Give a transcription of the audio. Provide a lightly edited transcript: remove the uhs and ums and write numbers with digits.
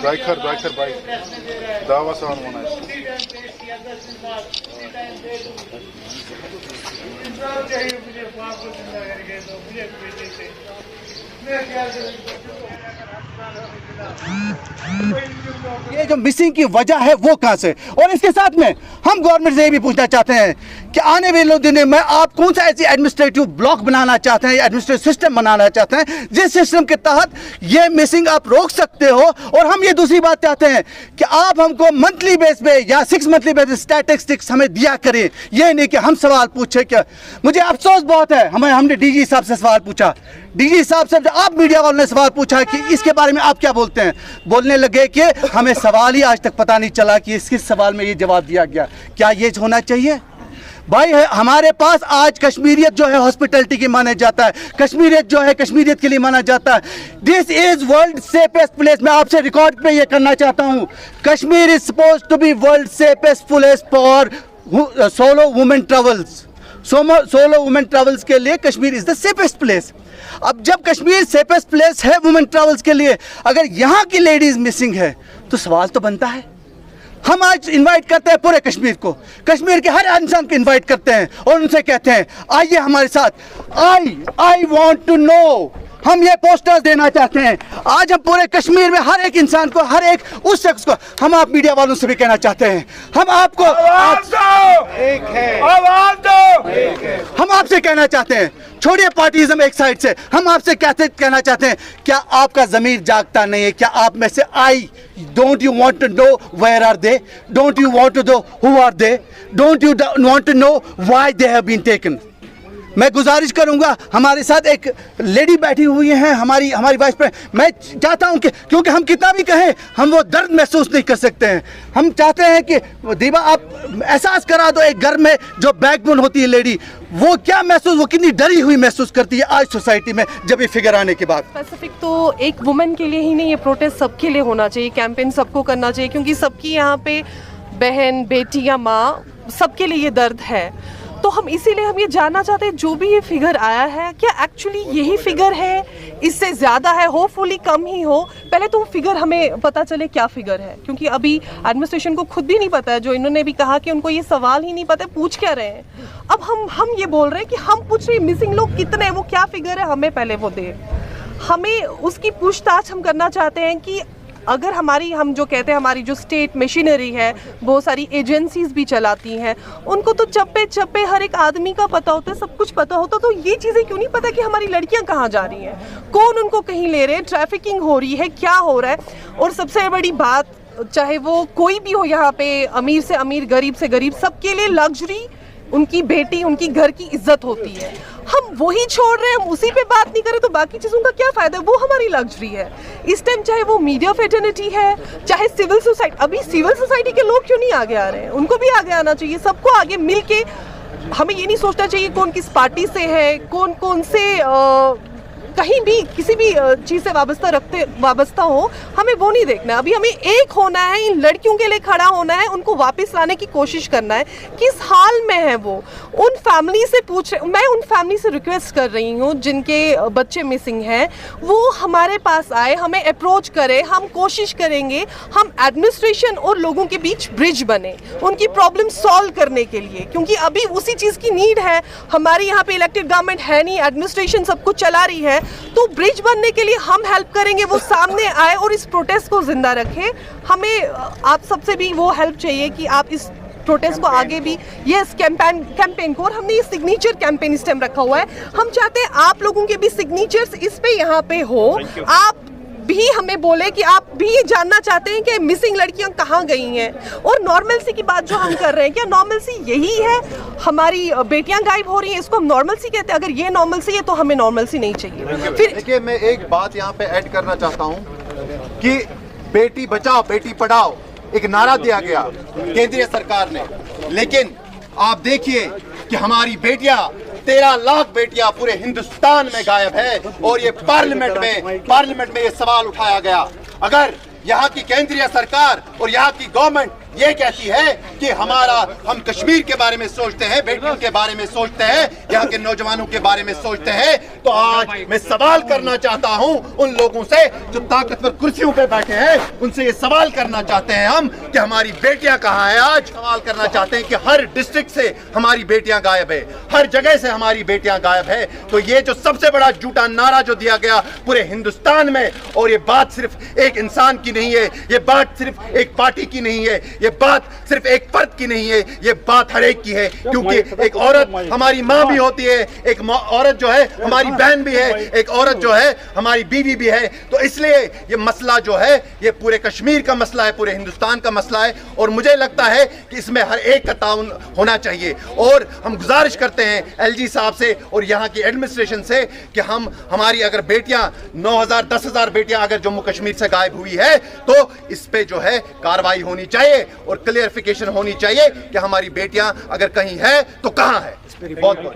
Baykar dava savunma ये जो missing की वजह है वो कहाँ से, और इसके साथ में हम गवर्नमेंट से ये भी पूछना चाहते हैं कि आने वाले दिनों में आप कौन सा ऐसी एडमिनिस्ट्रेटिव ब्लॉक बनाना चाहते हैं, एडमिनिस्ट्रेटिव सिस्टम बनाना चाहते हैं जिस सिस्टम के तहत ये मिसिंग आप रोक सकते हो। और हम ये दूसरी बात चाहते हैं कि आप हमको मंथली बेस पे या 6 मंथली बेस पे स्टैटिस्टिक्स हमें दिया करें, ये नहीं कि हम सवाल पूछे। क्या मुझे अफसोस बहुत है, हमने डीजी साहब से सवाल पूछा, डीजी साहब से आप मीडिया वालों ने सवाल पूछा कि इसके बारे में आप क्या बोलते हैं, बोलने लगे कि हमें सवाल ही आज तक पता नहीं चला कि इसके सवाल में ये जवाब दिया गया। क्या ये होना चाहिए भाई? हमारे पास आज कश्मीरियत जो है हॉस्पिटलिटी की माना जाता है, कश्मीरियत जो है कश्मीरियत के लिए माना जाता है। This is world safest place. मैं आपसे रिकॉर्ड पे ये करना चाहता हूँ, Kashmir is suppose to be world safest place for solo women travels. Solo women travels के लिए Kashmir is the safest place. अब जब कश्मीर सेफेस्ट प्लेस है वुमेन ट्रेवल्स के लिए, अगर यहाँ की लेडीज मिसिंग है तो सवाल तो बनता है। हम आज इनवाइट करते हैं पूरे कश्मीर को, कश्मीर के हर इंसान को इनवाइट करते हैं और उनसे कहते हैं आइए हमारे साथ। आई वांट टू नो, हम ये पोस्टर्स देना चाहते हैं। आज हम पूरे कश्मीर में हर एक इंसान को, हर एक उस शख्स को, हम आप मीडिया वालों से भी कहना चाहते हैं, हम आपको हम आपसे कहना चाहते हैं, छोड़िए पार्टीज़म एक साइड से, हम आपसे कैसे कहना चाहते हैं, क्या आपका ज़मीर जागता नहीं है? क्या आप में से don't you want to know where are they? Don't you want to know who are they? Don't you want to know why they have been taken? मैं गुजारिश करूंगा, हमारे साथ एक लेडी बैठी हुई हैं, हमारी वाइस प्रेसिडेंट। मैं चाहता हूं कि क्योंकि हम कितना भी कहें हम वो दर्द महसूस नहीं कर सकते हैं। हम चाहते हैं कि दीवा आप एहसास करा दो एक घर में जो बैकबोन होती है लेडी, वो क्या महसूस, वो कितनी डरी हुई महसूस करती है आज सोसाइटी में जब ये फिगर आने के बाद। स्पेसिफिक तो एक वुमेन के लिए ही नहीं, ये प्रोटेस्ट सबके लिए होना चाहिए, कैंपेन सबको करना चाहिए, क्योंकि सबकी यहाँ पे बहन, बेटी या माँ, सबके लिए ये दर्द है। तो हम इसीलिए हम ये जानना चाहते हैं, जो भी ये फिगर आया है क्या एक्चुअली यही फिगर है, इससे ज़्यादा है, होपफुली कम ही हो। पहले तो फिगर हमें पता चले क्या फिगर है, क्योंकि अभी एडमिनिस्ट्रेशन को खुद भी नहीं पता है। जो इन्होंने भी कहा कि उनको ये सवाल ही नहीं पता पूछ क्या रहे हैं। अब हम ये बोल रहे हैं कि हम पूछ रहे हैं मिसिंग लोग कितने हैं, वो क्या फिगर है, हमें पहले वो दे। हमें उसकी पूछताछ हम करना चाहते हैं कि अगर हम जो कहते हैं हमारी जो स्टेट मशीनरी है, बहुत सारी एजेंसीज भी चलाती हैं, उनको तो चप्पे हर एक आदमी का पता होता है, सब कुछ पता होता, तो ये चीज़ें क्यों नहीं पता कि हमारी लड़कियां कहाँ जा रही हैं, कौन उनको कहीं ले रहे हैं, ट्रैफिकिंग हो रही है, क्या हो रहा है। और सबसे बड़ी बात, चाहे वो कोई भी हो यहाँ पे, अमीर से अमीर, गरीब से गरीब, सबके लिए लग्जरी, उनकी बेटी, उनकी घर की इज्जत होती है। हम वही छोड़ रहे हैं, हम उसी पे बात नहीं करें तो बाकी चीज़ों का क्या फ़ायदा है? वो हमारी लग्जरी है इस टाइम, चाहे वो मीडिया फेटर्निटी है, चाहे सिविल सोसाइटी। अभी सिविल सोसाइटी के लोग क्यों नहीं आगे आ रहे हैं? उनको भी आगे आना चाहिए, सबको आगे मिल के। हमें ये नहीं सोचना चाहिए कौन किस पार्टी से है, कौन से कहीं भी किसी भी चीज़ से वाबस्ता हो, हमें वो नहीं देखना है। अभी हमें एक होना है, इन लड़कियों के लिए खड़ा होना है, उनको वापस लाने की कोशिश करना है। किस हाल में है वो, उन फैमिली से मैं उन फैमिली से रिक्वेस्ट कर रही हूँ जिनके बच्चे मिसिंग हैं, वो हमारे पास आए, हमें अप्रोच करें, हम कोशिश करेंगे हम एडमिनिस्ट्रेशन और लोगों के बीच ब्रिज बने उनकी प्रॉब्लम सॉल्व करने के लिए, क्योंकि अभी उसी चीज़ की नीड है। हमारी यहाँ पे इलेक्टेड गवर्नमेंट है नहीं, एडमिनिस्ट्रेशन सब कुछ चला रही है, तो ब्रिज बनने के लिए हम हेल्प करेंगे, वो सामने आए और इस प्रोटेस्ट को जिंदा रखें। हमें आप सबसे भी वो हेल्प चाहिए कि आप इस प्रोटेस्ट को आगे भी, ये कैंपेन को, और हमने ये सिग्नेचर कैंपेन इस टाइम रखा हुआ है, हम चाहते हैं आप लोगों के भी सिग्नेचर्स इस पे यहाँ पे हो। आप भी हमें बोले कि आप भी ये जानना चाहते हैं कि मिसिंग लड़कियां कहाँ गई हैं। और नॉर्मलसी की बात जो हम कर रहे हैं, क्या नॉर्मलसी यही है? हमारी बेटियां गायब हो रही हैं, इसको हम नॉर्मलसी कहते हैं। अगर ये नॉर्मलसी है तो हमें नॉर्मलसी नहीं चाहिए। फिर देखिए, मैं एक बात यहाँ पे ऐड करना चाहता हूँ कि बेटी बचाओ बेटी पढ़ाओ एक नारा दिया गया केंद्रीय सरकार ने, लेकिन आप देखिए कि हमारी बेटियां 13 लाख बेटियां पूरे हिंदुस्तान में गायब है। और ये पार्लियामेंट में ये सवाल उठाया गया। अगर यहाँ की केंद्रीय सरकार और यहाँ की गवर्नमेंट ये कहती है कि हम कश्मीर के बारे में सोचते हैं, बेटियों के बारे में सोचते हैं, यहाँ के नौजवानों के बारे में सोचते हैं, तो आज मैं सवाल करना चाहता हूँ उन लोगों से जो ताकतवर कुर्सियों पे बैठे हैं, उनसे ये सवाल करना चाहते हैं हम कि हमारी बेटियां कहाँ हैं। आज सवाल करना चाहते हैं कि हर डिस्ट्रिक्ट से हमारी बेटियां गायब है, हर जगह से हमारी बेटियां गायब है। तो ये जो सबसे बड़ा झूठा नारा जो दिया गया पूरे हिंदुस्तान में, और ये बात सिर्फ एक इंसान की नहीं है, ये बात सिर्फ एक पार्टी की नहीं है, ये बात सिर्फ एक फर्द की नहीं है, ये बात हर एक की है। क्योंकि एक औरत हमारी माँ भी होती है, एक औरत जो है हमारी बहन भी है, एक औरत जो है हमारी बीवी भी है। तो इसलिए ये मसला जो है ये पूरे कश्मीर का मसला है, पूरे हिंदुस्तान का मसला है। और मुझे लगता है कि इसमें हर एक का ताउन होना चाहिए। और हम गुजारिश करते हैं एलजी साहब से और यहाँ की एडमिनिस्ट्रेशन से कि हमारी अगर बेटियां 9,000 10,000 बेटियां अगर जम्मू कश्मीर से गायब हुई है, तो इस पे जो है कार्रवाई होनी चाहिए और क्लियरिफिकेशन होनी चाहिए कि हमारी बेटियां अगर कहीं है तो कहां है। बहुत बहुत